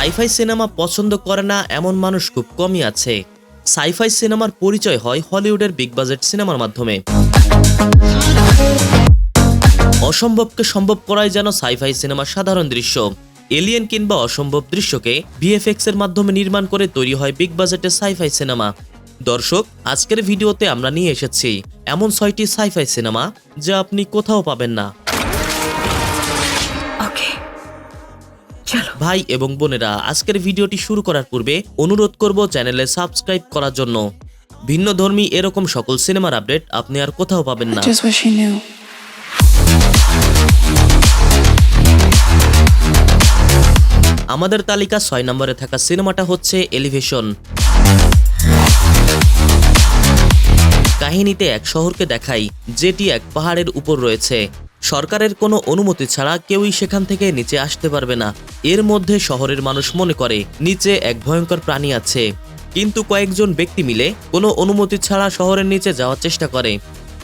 Sci fi cinema পছন্দ করে না এমন মানুষ খুব কমই আছে। সাইফাই সিনেমার পরিচয় হয় হলিউডের বিগ বাজেট সিনেমার মাধ্যমে। অসম্ভবকে সম্ভব করাই যেন সাইফাই সিনেমার সাধারণ দৃশ্য। এলিয়েন কিংবা অসম্ভব দৃশ্যকে ভিএফএক্স এর মাধ্যমে নির্মাণ করে তৈরি হয় বিগ বাজেটের সাইফাই সিনেমা। দর্শক, আজকের ভিডিওতে আমরা নিয়ে এসেছি এমন 6টি সাইফাই সিনেমা যা আপনি কোথাও পাবেন না। ভাই এবং বোনেরা, আজকের ভিডিওটি শুরু করার পূর্বে অনুরোধ করব চ্যানেলে সাবস্ক্রাইব করার জন্য। ভিন্নধর্মী এরকম সকল সিনেমার আপডেট আপনি আর কোথাও পাবেন না। আমাদের তালিকা 6 নম্বরে থাকা সিনেমাটা হচ্ছে এলিভেশন। কাহিনীতে এক শহরকে দেখায় যেটি এক পাহাড়ের উপর রয়েছে। সরকারের কোনো অনুমতি ছাড়া কেউই সেখান থেকে নিচে আসতে পারবে না। এর মধ্যে শহরের মানুষ মনে করে নিচে এক ভয়ঙ্কর প্রাণী আছে, কিন্তু কয়েকজন ব্যক্তি মিলে কোনো অনুমতি ছাড়া শহরের নিচে যাওয়ার চেষ্টা করে।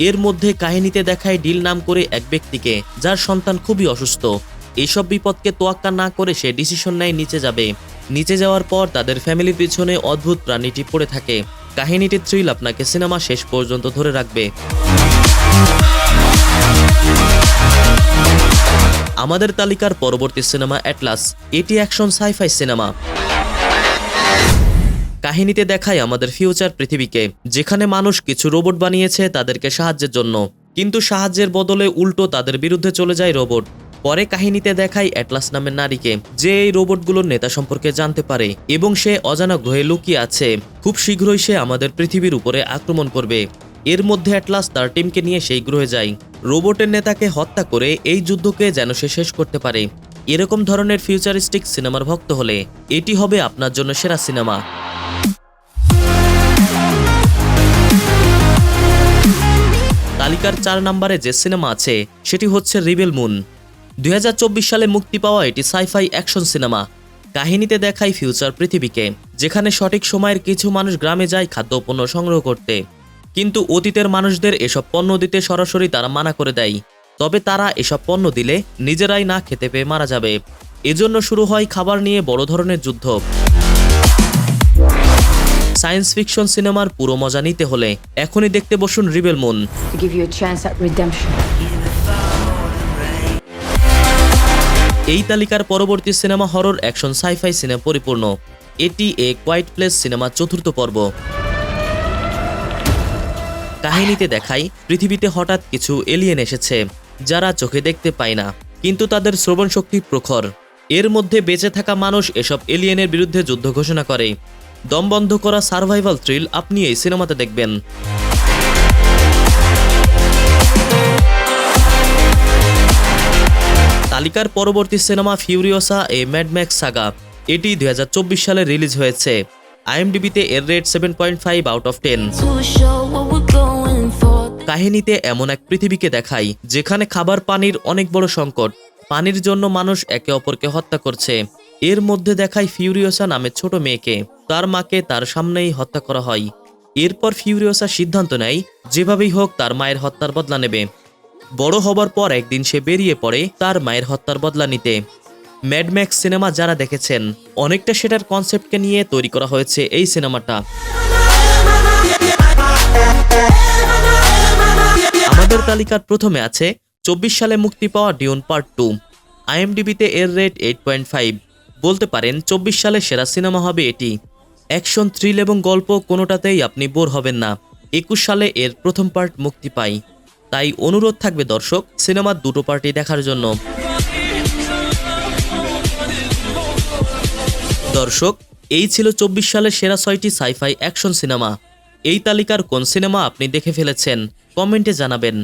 এর মধ্যে কাহিনীতে দেখায় ডিল নাম করে এক ব্যক্তিকে, যার সন্তান খুবই অসুস্থ। এইসব বিপদকে তোয়াক্কা না করে সে ডিসিশন নেয় নিচে যাবে। নিচে যাওয়ার পর তাদের ফ্যামিলির পিছনে অদ্ভুত প্রাণীটি পড়ে থাকে। কাহিনীটির থ্রিল আপনাকে সিনেমা শেষ পর্যন্ত ধরে রাখবে। আমাদের তালিকার পরবর্তী সিনেমা অ্যাটলাস। এটি অ্যাকশন সাইফাই সিনেমা। কাহিনীতে দেখায় আমাদের ফিউচার পৃথিবীকে, যেখানে মানুষ কিছু রোবট বানিয়েছে তাদেরকে সাহায্যের জন্য, কিন্তু সাহায্যের বদলে উল্টো তাদের বিরুদ্ধে চলে যায় রোবট। পরে কাহিনীতে দেখায় অ্যাটলাস নামের নারীকে, যে এই রোবটগুলোর নেতা সম্পর্কে জানতে পারে এবং সে অজানা গ্রহে লুকিয়ে আছে। খুব শীঘ্রই সে আমাদের পৃথিবীর উপরে আক্রমণ করবে। এর মধ্যে অ্যাটলাস তার টিমকে নিয়ে সেই গ্রহে যায়, রোবটের নেতাকে হত্যা করে এই যুদ্ধকে যেন সে শেষ করতে পারে। এরকম ধরনের ফিউচারিস্টিক সিনেমার ভক্ত হলে এটি হবে আপনার জন্য সেরা সিনেমা। তালিকার 4 নম্বরে যে সিনেমা আছে সেটি হচ্ছে রিবেল মুন। 2024 সালে মুক্তি পাওয়া এটি সাইফাই অ্যাকশন সিনেমা। কাহিনীতে দেখায় ফিউচার পৃথিবীকে, যেখানে সঠিক সময়ের কিছু মানুষ গ্রামে যায় খাদ্যপণ্য সংগ্রহ করতে, কিন্তু অতীতের মানুষদের এসব পণ্য দিতে সরাসরি তারা মানা করে দেয়। তবে তারা এসব পণ্য দিলে নিজেরাই না খেতে পেয়ে মারা যাবে। এজন্য শুরু হয় খাবার নিয়ে বড় ধরনের যুদ্ধ। সায়েন্স ফিকশন সিনেমার পুরো মজা নিতে হলে এখনই দেখতে বসুন রিবেল মুন। এই তালিকার পরবর্তী cinema horror action sci-fi cinema পরিপূর্ণ। এটি এ কোয়াইট প্লেস সিনেমা 4র্থ পর্ব। কাহিনীতে দেখায় পৃথিবীতে হঠাৎ কিছু এলিয়েন এসেছে, যারা চোখে দেখতে পায় না, কিন্তু তাদের শ্রবণ শক্তি প্রখর। এর মধ্যে বেঁচে থাকা মানুষ এসব এলিয়েনের বিরুদ্ধে যুদ্ধ ঘোষণা করে। দমবন্ধ করা সার্ভাইভাল থ্রিল আপনি এই সিনেমাতে দেখবেন। তালিকার পরবর্তী সিনেমা Furiosa a Mad Max saga. এটি 2024 সালে রিলিজ হয়েছে। আইএমডিবিতে এর রেট 7.5 আউট অফ 10। কাহিনীতে এমন এক পৃথিবীকে দেখায় যেখানে খাবার পানির অনেক বড় সংকট। পানির জন্য মানুষ একে অপরকে হত্যা করছে। এর মধ্যে দেখায় ফিউরিওসা নামে ছোট মেয়েকে, তার মাকে তার সামনেই হত্যা করা হয়। এরপর ফিউরিওসা সিদ্ধান্ত নেয় যেভাবেই হোক তার মায়ের হত্যার বদলা নেবে। বড় হবার পর একদিন সে বেরিয়ে পড়ে তার মায়ের হত্যার বদলা নিতে। ম্যাড ম্যাক্স সিনেমা যারা দেখেছেন, অনেকটা সেটার কনসেপ্টকে নিয়ে তৈরি করা হয়েছে এই সিনেমাটা। আমাদের তালিকার প্রথমে আছে 24 সালে মুক্তি পাওয়া ডিউন পার্ট 2। আইএমডিবিতে এর রেট 8.5। বলতে পারেন 24 সালের সেরা সিনেমা হবে এটি। অ্যাকশন, থ্রিল এবং গল্প কোনোটাতেই আপনি বোর হবেন না। 21 সালে এর প্রথম পার্ট মুক্তি পায়, তাই অনুরোধ থাকবে দর্শক সিনেমার দুটো পার্টি দেখার জন্য। দর্শক, এই ছিল 24 সালের সেরা 6টি সাইফাই অ্যাকশন সিনেমা। এই তালিকার কোন সিনেমা আপনি দেখে ফেলেছেন কমেন্টে জানাবেন,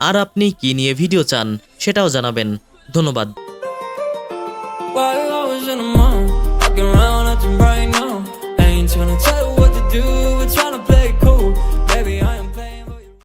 আর আপনি কি নিয়ে ভিডিও চান সেটাও জানাবেন। ধন্যবাদ।